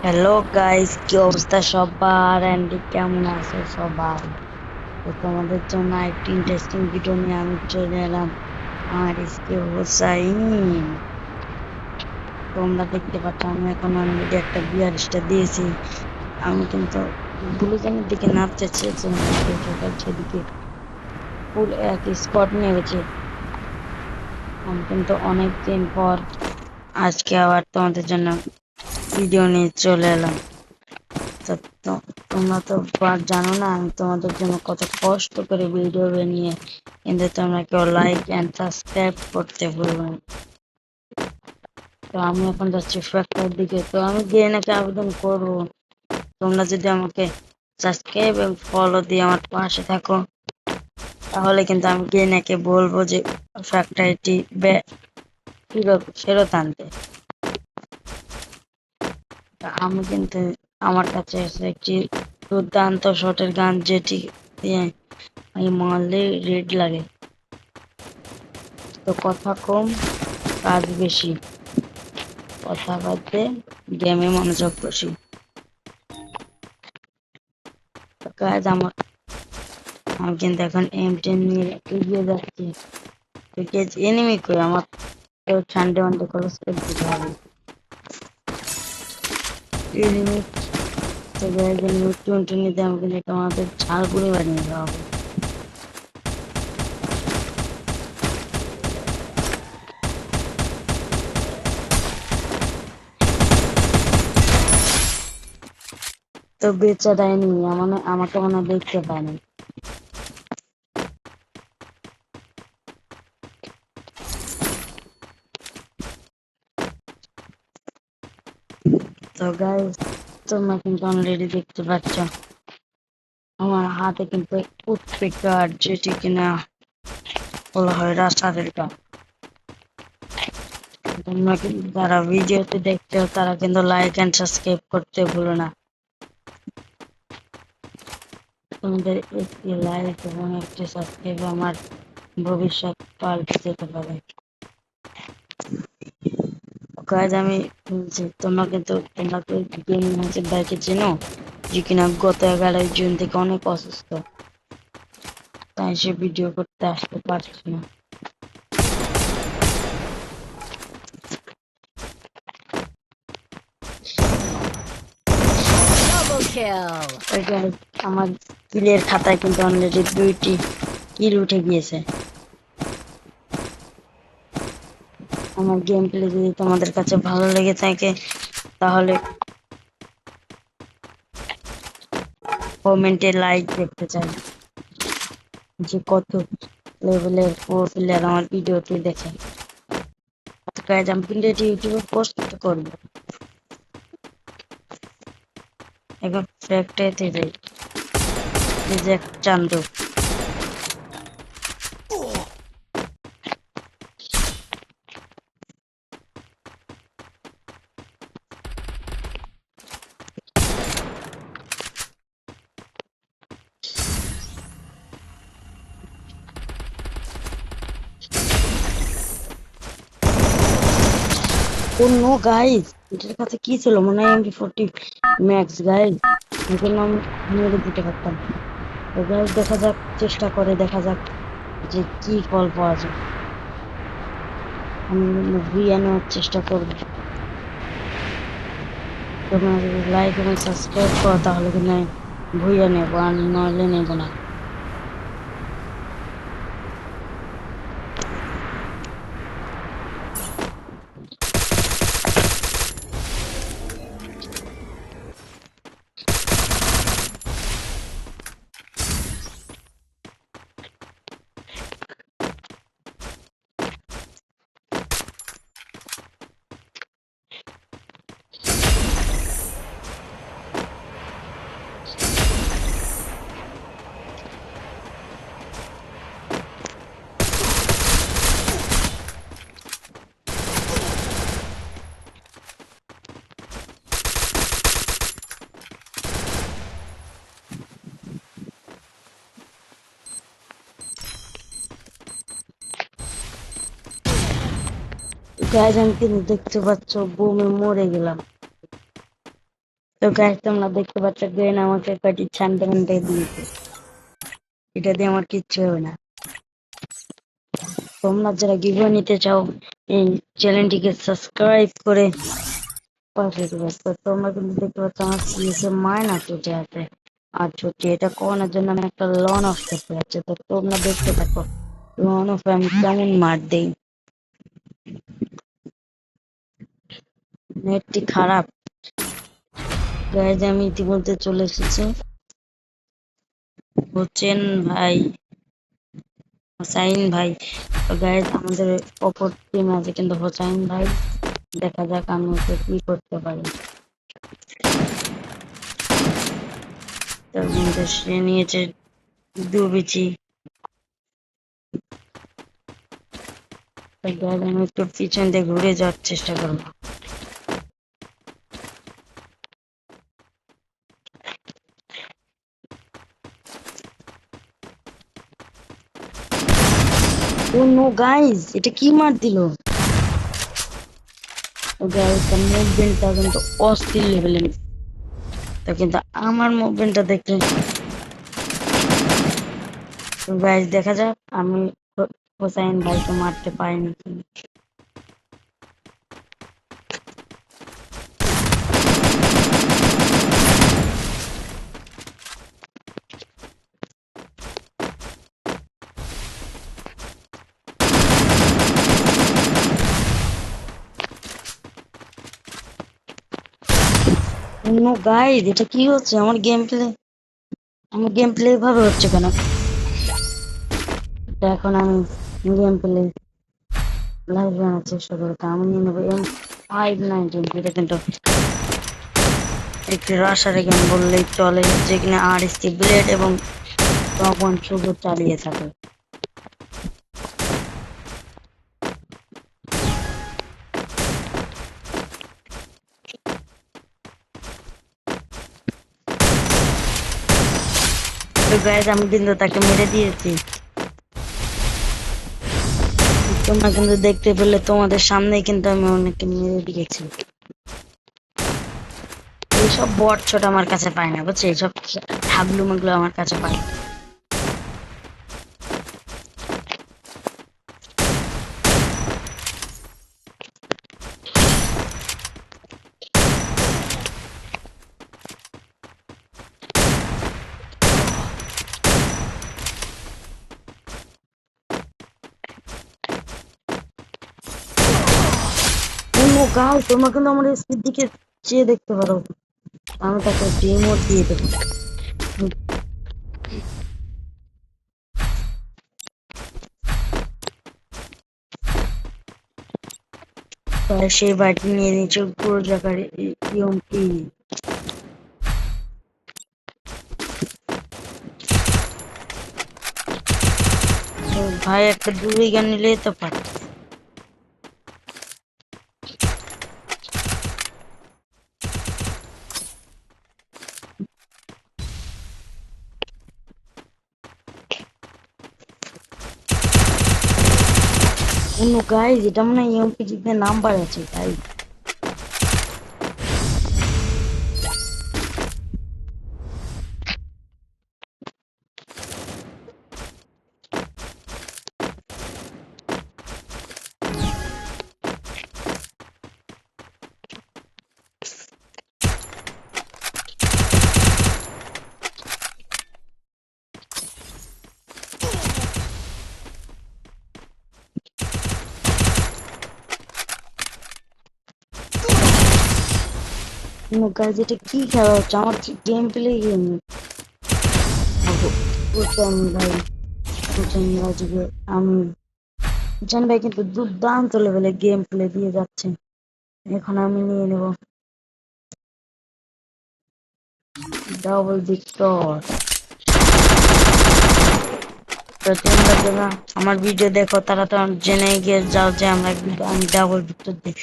Hello guys, কি অবস্থা সবার? অ্যান্ডি কেমন আছো সবাই? তো তোমাদের জন্য একটি ইন্টারেস্টিং ভিডিও নিয়ে আমি চলে এলাম। আমার এসকে হোসাইন, তোমরা দেখতে পাচ্ছ আমি এখন অলরেডি একটা বিয়ার স্টার দিয়েছি। আমি কিন্তু ব্লুজনের দিকে নামতে চেয়েছিলাম, সেদিকে ফুল এক স্পট নেমেছে। আমি কিন্তু অনেক দিন পর আজকে আবার তোমাদের জন্য ভিডিও নিয়ে চলে এলাম। তো তোমরা তো জানো না আমি তোমাদের জন্য কত কষ্ট করে ভিডিও বানিয়ে, কিন্তু তোমরা কেউ লাইক এন্ড সাবস্ক্রাইব করতে ভুলবে না। তো আমি এখন যাচ্ছি ফ্যাক্টরির দিকে, তো আমি গিয়ে নাকি আবেদন করবো। তোমরা যদি আমাকে সাবস্ক্রাইব এবং ফলো দিয়ে আমার পাশে থাকো, তাহলে কিন্তু আমি গিয়ে নাকি বলবো যে ফ্যাক্টরিটি ফেরত আনতে। তা আমি কিন্তু আমার কাছে আছে একটি দুর্দান্ত শটের গান, যেটি দিয়ে আমি মারলে রেড লাগে। তো কথা কম, কাজ বেশি, কথা বাদে গেমে মনোযোগ বেশি। তো কাজ আমি কিন্তু এখন M10 নিয়ে এগিয়ে যাচ্ছি। তো কেজ এনিমি কই আমার, কেউ ঠান্ডে ওয়ান্ডে ক্লোজ করে দিতে হবে। এনিমি তো গাইজ এনিমি 20 নিতে আমাকে কিন্তু আমাদের ঝাড়গুড়ি বানিয়ে দেওয়া হবে। তো বেচারা এনিমি আমাকে মনে হয় দেখতে পায়নি। তো গাইজ তোমরা কিন্তু অলরেডি দেখতে পাচ্ছ আমার হাতে কিন্তু উৎপিকার, যেটি কিনা বলা হয় রাস্তাদের গান। তোমরা কিন্তু যারা ভিডিওতে দেখছো তারা কিন্তু লাইক এন্ড সাবস্ক্রাইব করতে ভুলো না। তোমাদের একটি লাইক এবং একটি সাবস্ক্রাইব আমার ভবিষ্যৎ পাল্টে যেতে পারে। কাজ আমি বলছি, তোমরা তো গেমিং হাউসের বাইকে চেনো, যে কিনা গত 11 জুন থেকে অনেক অসুস্থ, তাই সে ভিডিও করতে আসতে পারছে না। ওই guys, আমার কিলের খাতায় কিন্তু অলরেডি 2টি কিল উঠে গিয়েছে। আমার গেম প্লে যদি তোমাদের কাছে ভালো লেগে থাকে, তাহলে কমেন্টে লাইক দেখতে চাই যে কত লেভেলের প্রো প্লেয়ার আমার ভিডিওটি দেখে। গাইজ আমি কিন্তু এটি ইউটিউবে পোস্ট করবো। এখন ফ্যাক্টরিতে যাই, রিজেক্ট চান্দু। ও নো গাইজ, এটার কাছে কি ছিল? মনে হয় MP40 ম্যাক্স গাইজ, এখন আমি মেরে দিতে পারতাম। তো গাইজ দেখা যাক, চেষ্টা করে দেখা যাক যে কি ফল পাওয়া যায়। আমি ভিডিও নেওয়ার চেষ্টা করবো। তোমরা যদি লাইক এবং সাবস্ক্রাইব করো তাহলে কিন্তু ভুইয়া নেবো, আর নইলে নেবো না। গাইজ আমি কিন্তু দেখতে পাচ্ছ বোমে মরে গেলাম। তো গাইস তোমরা দেখতে পাচ্ছ গ্রেন আমাকে কয়টি ছানতে মানতে দিয়েছে, এটা দিয়ে আমার কিচ্ছু হবে না। তোমরা যারা গিভওয়ে নিতে চাও এই চ্যানেলটিকে সাবস্ক্রাইব করে পাশে দেবে। তো তোমরা কিন্তু দেখতে পাচ্ছ আমার সিএসএ মাইনাস উঠে আছে আর ছুটি, এটা করানোর জন্য আমি একটা লন অফ করতে যাচ্ছি। তো তোমরা দেখতে থাকো লন অফ আমি কেমন মার দেই। নেটটি খারাপ গাইজ, আমি ইতিমধ্যে চলে এসেছি। হোসেন ভাই, হোসাইন ভাই, তো গাইজ আমাদের অপর টিম আছে কিন্তু হোসাইন ভাই, দেখা যাক আমি ওকে কি করতে পারি। তার মধ্যে সে নিয়েছে দুবিচি। তো গাইজ আমি একটু পিছন দিয়ে ঘুরে যাওয়ার চেষ্টা করবো। ও নো গাইজ, এটা কি মার দিল। গাইজ তার মুভমেন্টটা কিন্তু অস্থির লেভেলের, তো কিন্তু আমার মুভমেন্টটা দেখতে গাইজ দেখা যাক আমি হোসাইন ভাইকে মারতে পারি নাকি। নো গাইজ, এটা কি হচ্ছে আমার গেম প্লে, আমার গেম প্লে ভাবে হচ্ছে কেন। তো এখন আমি গেম প্লে লাইভ জানার চেষ্টা করবো। তো আমি নিয়ে নেবো M519, এটা কিন্তু একটি রাশারে গেম বললেই চলে, যেখানে RST ব্লেড এবং তখন শুধু চালিয়ে থাকে। তো গাইজ আমি কিন্তু তাকে মেরে দিয়েছি, তোমরা কিন্তু দেখতে পেলে, তোমাদের সামনেই কিন্তু আমি অনেককে মেরে দিয়েছি। এইসব বট ছোট আমার কাছে পায় না, বুঝছো, এইসব হাগলু মাগলু আমার কাছে পায় না। ও গাইস, তোমরা কিন্তু আমার স্পিড দিকে চেয়ে দেখতে পারো, আমি তাকে ডিমোট দিয়ে দেবো। তাই সেই বাড়িটি নিয়ে নিচ্ছে পুরো জায়গার ইয়মপি। তো ভাই একটা দূরে গান নিলে তো পারে। অন্য গাইজ, এটা মনে হয় ইয়মপি জিতে নাম্বার আছে তাই। অন্য গাইজ, এটা কি খেলা হচ্ছে, আমার গেম প্লে গেম। হোসেন ভাই, হোসেন ভাইকে আমি, হোসেন ভাই কিন্তু দুর্দান্ত লেভেলে গেম প্লে দিয়ে যাচ্ছে। এখন আমি নিয়ে নেব ডাবল ভিক্টর। তো তোমরা যারা আমার ভিডিও দেখো তারা তো জেনে গিয়ে যাও যে আমি ডাবল ভিক্টর দিই,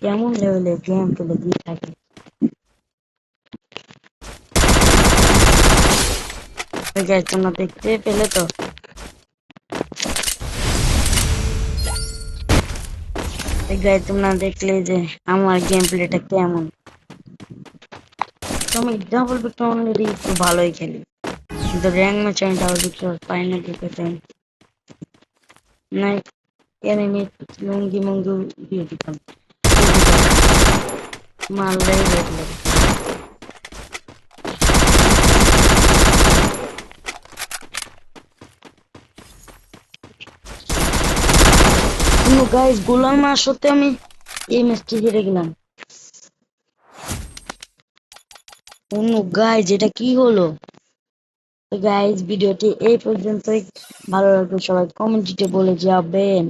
কেমন লেভেলে গেম প্লে দিয়ে থাকি। তোমরা দেখতে পেলে তো, গাইজ তোমরা দেখলে যে আমার গেম প্লেটা কেমন। আমি ডাবল ভিক্টর অলরেডি একটু ভালোই খেলি, কিন্তু র্যাঙ্ক ম্যাচে আমি ডাবল ভিক্টর পাই না দিতে চাই না। এনিমি লুঙ্গি মুঙ্গি দিয়ে দিতাম, মারলেই রেড লাগে। গাইস গোলাম আসতে আমি এই ম্যাচটি হেরে গেলাম। গাইস এটা কি হলো? গাইস ভিডিওটি এই পর্যন্তই। ভালো লাগলে সবাই কমেন্টে বলে যাবেন।